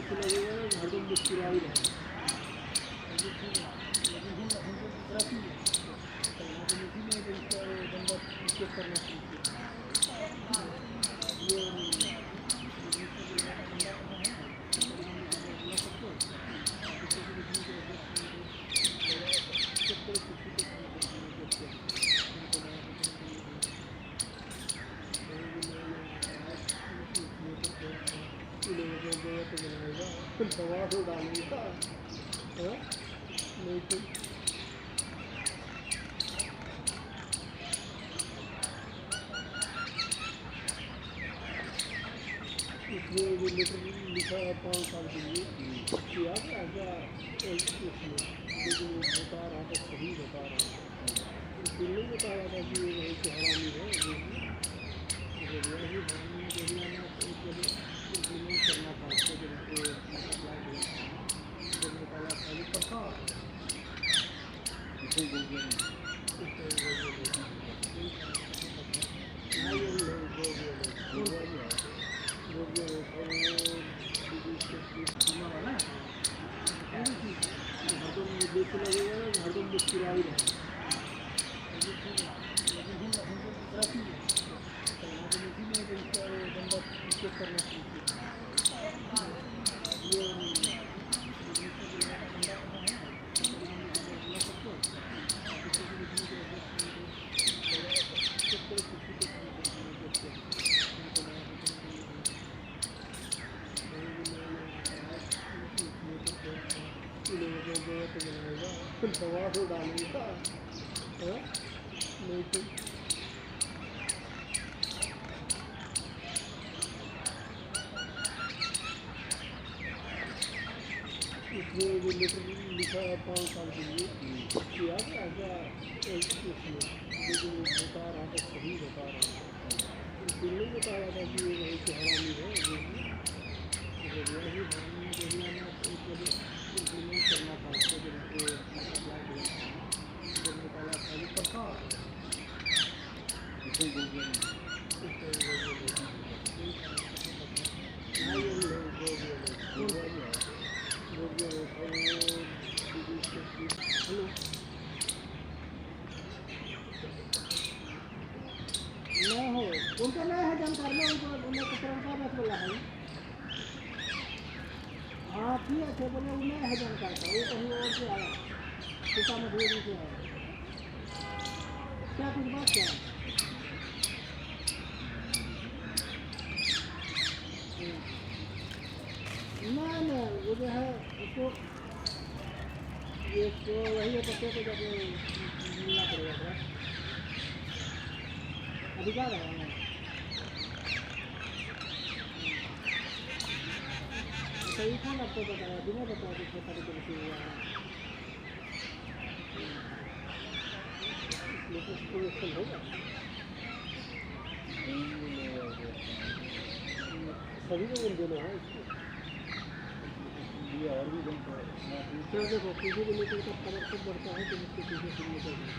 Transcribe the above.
देखने लगेगा ना हरदम मुस्कुरा ही रहेगा। बंदा चेक करना चाहिए तो बनाएगा दवा तो डालेगा नहीं तो इसमें जो लेटर लिखा है 5 साल के लिए किया क्या क्या उसमें लेकिन वो बता रहा था सही बता रहा था फिर नहीं बता रहा था कि ये बहुत हरामी है इम्प्लीमेंट करना था उसको जब निकाला था ये पता देखने लगेगा ना हरदम मुस्कुरा ही रहेगा। बंदा चेक करना चाहिए तो बनाएगा दवा तो डालेगा नहीं तो इसमें जो लेटर लिखा है 5 साल के लिए किया क्या क्या उसमें लेकिन वो बता रहा था सही बता रहा था फिर नहीं बता रहा था कि ये बहुत हरामी है इम्प्लीमेंट करना था उसको जब निकाला था ये पता नहीं हो उनको नहीं है जानकार में उनको मत बोला है हाँ ठीक है बोले वो नहीं है जानकार का वो कहीं और से आया सीतामढ़ी से आया क्या कुछ बात क्या नहीं वो जो है उसको ये तो वही है बच्चे को जब मिलना पड़ेगा थोड़ा अधिकार है सही था ना आपको बताया बिना बताया कि छोटा तरीके से हुआ है लेकिन होगा सभी लोग देना है इसको और भी देखो किसी भी लेकर का खबर बढ़ता है तो उसके पीछे सुनने चाहिए